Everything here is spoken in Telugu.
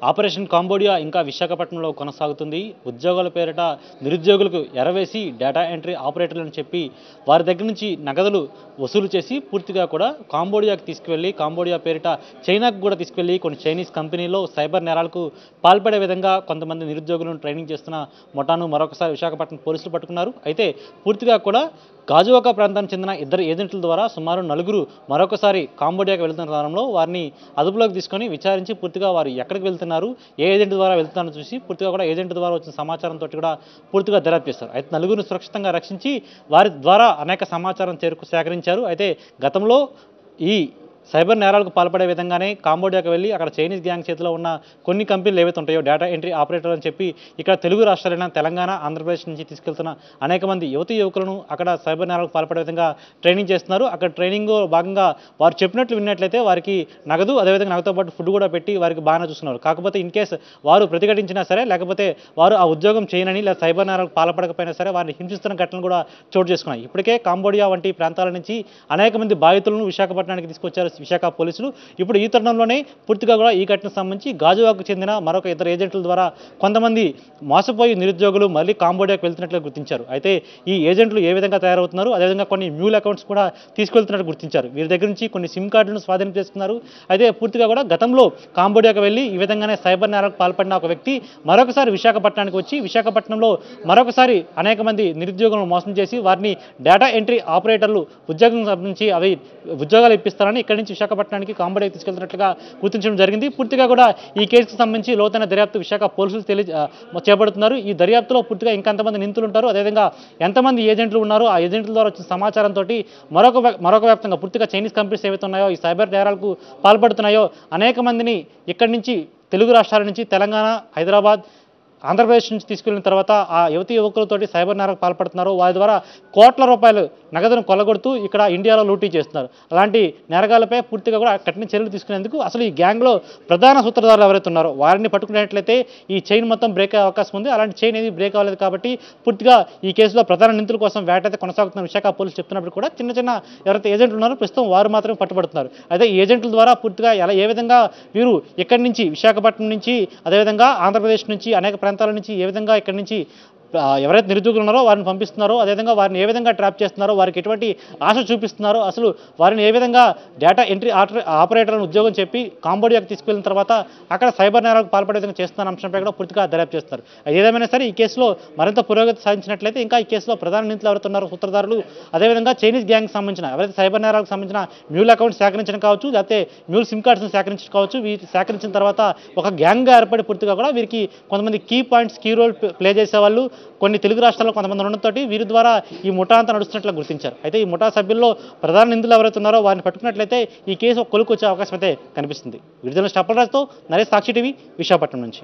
ఆపరేషన్ కాంబోడియా ఇంకా విశాఖపట్నంలో కొనసాగుతుంది. ఉద్యోగాల పేరిట నిరుద్యోగులకు ఎరవేసి డేటా ఎంట్రీ ఆపరేటర్లని చెప్పి వారి దగ్గర నుంచి నగదులు వసూలు చేసి పూర్తిగా కూడా కాంబోడియాకి తీసుకువెళ్ళి కాంబోడియా పేరిట చైనాకు కూడా తీసుకెళ్లి కొన్ని చైనీస్ కంపెనీలో సైబర్ నేరాలకు పాల్పడే విధంగా కొంతమంది నిరుద్యోగులను ట్రైనింగ్ చేస్తున్న ముఠాను మరొకసారి విశాఖపట్నం పోలీసులు పట్టుకున్నారు. అయితే పూర్తిగా కూడా గాజువాక ప్రాంతానికి చెందిన ఇద్దరు ఏజెంట్ల ద్వారా సుమారు నలుగురు మరొకసారి కాంబోడియాకి వెళ్తున్న కాలంలో వారిని అదుపులోకి తీసుకొని విచారించి పూర్తిగా వారు ఎక్కడికి వెళ్తున్నారు, ఏ ఏజెంట్ ద్వారా వెళ్తున్నారో చూసి పూర్తిగా కూడా ఏజెంట్ ద్వారా వచ్చిన సమాచారంతో కూడా పూర్తిగా దర్యాప్తు చేస్తారు. అయితే నలుగురిని సురక్షితంగా రక్షించి వారి ద్వారా అనేక సమాచారం సేకరించారు. అయితే గతంలో ఈ సైబర్ నేరాలకు పాల్పడే విధంగానే కాంబోడియాకి వెళ్ళి అక్కడ చైనీస్ గ్యాంగ్ చేతిలో ఉన్న కొన్ని కంపెనీలు ఏవైతే ఉంటాయో డేటా ఎంట్రీ ఆపరేటర్ అని చెప్పి ఇక్కడ తెలుగు రాష్ట్రాలైన తెలంగాణ, ఆంధ్రప్రదేశ్ నుంచి తీసుకెళ్తున్న అనేక మంది యువకులను అక్కడ సైబర్ నేరాలకు పాల్పడే విధంగా ట్రైనింగ్ చేస్తున్నారు. అక్కడ ట్రైనింగ్లో భాగంగా వారు చెప్పినట్లు విన్నట్లయితే వారికి నగదు, అదేవిధంగా నగదుతో పాటు ఫుడ్ కూడా పెట్టి వారికి బాగానే చూస్తున్నారు. కాకపోతే ఇన్ కేసు వారు ప్రతిఘటించినా సరే, లేకపోతే వారు ఆ ఉద్యోగం చేయనని లేదా సైబర్ నేరాలకు పాల్పడకపోయినా సరే వారిని హింసిస్తున్న ఘటనలు కూడా చోటు చేసుకున్నాయి. ఇప్పటికే కాంబోడియా వంటి ప్రాంతాల నుంచి అనేక మంది బాధితులను విశాఖపట్నానికి తీసుకొచ్చారు విశాఖ పోలీసులు. ఇప్పుడు ఈ తరుణంలోనే పూర్తిగా కూడా ఈ ఘటనకు సంబంధించి గాజువాకు చెందిన మరొక ఇద్దరు ఏజెంట్ల ద్వారా కొంతమంది మోసపోయి నిరుద్యోగులు మళ్ళీ కాంబోడియాకు వెళ్తున్నట్లు గుర్తించారు. అయితే ఈ ఏజెంట్లు ఏ విధంగా తయారవుతున్నారు, అదేవిధంగా కొన్ని మ్యూల్ అకౌంట్స్ కూడా తీసుకెళ్తున్నట్టు గుర్తించారు. వీరి దగ్గర నుంచి కొన్ని సిమ్ కార్డులను స్వాధీనం చేసుకున్నారు. అయితే పూర్తిగా కూడా గతంలో కాంబోడియాకు వెళ్ళి ఈ విధంగానే సైబర్ నేరాలకు పాల్పడిన ఒక వ్యక్తి మరొకసారి విశాఖపట్నానికి వచ్చి విశాఖపట్నంలో మరొకసారి అనేక మంది నిరుద్యోగులను మోసం చేసి వారిని డేటా ఎంట్రీ ఆపరేటర్లు ఉద్యోగం సంబంధించి అవి ఉద్యోగాలు ఇప్పిస్తారని ఇక్కడి నుంచి విశాఖపట్నానికి కాంబోడియాకి తీసుకెళ్తున్నట్లుగా గుర్తించడం జరిగింది. పూర్తిగా కూడా ఈ కేసుకు సంబంధించి లోతైన దర్యాప్తు విశాఖ పోలీసులు చేపడుతున్నారు. ఈ దర్యాప్తులో పూర్తిగా ఇంకెంతమంది నిందితులు ఉంటారు, అదేవిధంగా ఎంతమంది ఏజెంట్లు ఉన్నారు, ఆ ఏజెంట్ల ద్వారా వచ్చిన సమాచారంతో మరొక వ్యాప్తంగా పూర్తిగా చైనీస్ కంపెనీస్ ఏవైతే ఉన్నాయో ఈ సైబర్ నేరాలకు పాల్పడుతున్నాయో అనేక మందిని ఇక్కడి నుంచి తెలుగు రాష్ట్రాల నుంచి తెలంగాణ, హైదరాబాద్, ఆంధ్రప్రదేశ్ నుంచి తీసుకెళ్లిన తర్వాత ఆ యువకులతోటి సైబర్ నేరాలకు పాల్పడుతున్నారు. వారి ద్వారా కోట్ల రూపాయలు నగదును కొల్లగొడుతూ ఇక్కడ ఇండియాలో లూటీ చేస్తున్నారు. అలాంటి నేరగాలపై పూర్తిగా కూడా కఠిన చర్యలు తీసుకునేందుకు అసలు ఈ గ్యాంగ్లో ప్రధాన సూత్రధారులు ఎవరైతే ఉన్నారో వారిని పట్టుకునేట్లయితే ఈ చైన్ మొత్తం బ్రేక్ అయ్యే అవకాశం ఉంది. అలాంటి చైన్ ఏది బ్రేక్ అవ్వలేదు కాబట్టి పూర్తిగా ఈ కేసులో ప్రధాన నిందితుల కోసం వేటైతే కొనసాగుతున్న విశాఖ పోలీసులు చెప్తున్నప్పుడు కూడా చిన్న చిన్న ఎవరైతే ఏజెంట్లు ఉన్నారో ప్రస్తుతం వారు మాత్రమే పట్టుబడుతున్నారు. అయితే ఈ ఏజెంట్ల ద్వారా పూర్తిగా ఏ విధంగా వీరు ఇక్కడి నుంచి విశాఖపట్నం నుంచి, అదేవిధంగా ఆంధ్రప్రదేశ్ నుంచి అనేక ప్రాంతాల నుంచి ఏ విధంగా ఇక్కడి నుంచి ఎవరైతే నిరుద్యోగులు ఉన్నారో వారిని పంపిస్తున్నారో, అదేవిధంగా వారిని ఏ విధంగా ట్రాప్ చేస్తున్నారో, వారికి ఎటువంటి ఆశ చూపిస్తున్నారో, అసలు వారిని ఏ విధంగా డేటా ఎంట్రీ ఆపరేటర్లను ఉద్యోగం చెప్పి కాంబోడియాకి తీసుకెళ్లిన తర్వాత అక్కడ సైబర్ నేరాలకు పాల్పడే విధంగా చేస్తున్న అంశంపై కూడా పూర్తిగా దర్యాప్తు చేస్తారు. ఏదేమైనా సరే ఈ కేసులో మరింత పురోగతి సాధించినట్లయితే ఇంకా ఈ కేసులో ప్రధాన నిందితులు ఎవరుతున్నారో సూత్రధారులు, అదేవిధంగా చైనీస్ గ్యాంగ్కి సంబంధించిన ఎవరైతే సైబర్ నేరాలకు సంబంధించిన మ్యూల్ అకౌంట్స్ సేకరించడం కావచ్చు, లేకపోతే మ్యూల్ సిమ్ కార్డ్స్ని సేకరించడం కావచ్చు, వీటి సేకరించిన తర్వాత ఒక గ్యాంగ్గా ఏర్పడి పూర్తిగా కూడా వీరికి కొంతమంది కీ రోల్ ప్లే చేసేవాళ్ళు కొన్ని తెలుగు రాష్ట్రాల్లో కొంతమంది ఉండడంతో వీరి ద్వారా ఈ ముఠా అంతా నడుస్తున్నట్లు గుర్తించారు. అయితే ఈ ముఠా సభ్యుల్లో ప్రధాన నిందితులు ఎవరైతే ఉన్నారో వారిని పట్టుకున్నట్లయితే ఈ కేసు కొలుకు వచ్చే అవకాశం అయితే కనిపిస్తుంది. విడుదల స్టప్పలరాజుతో నరేష్, సాక్షి టీవీ, విశాఖపట్నం నుంచి.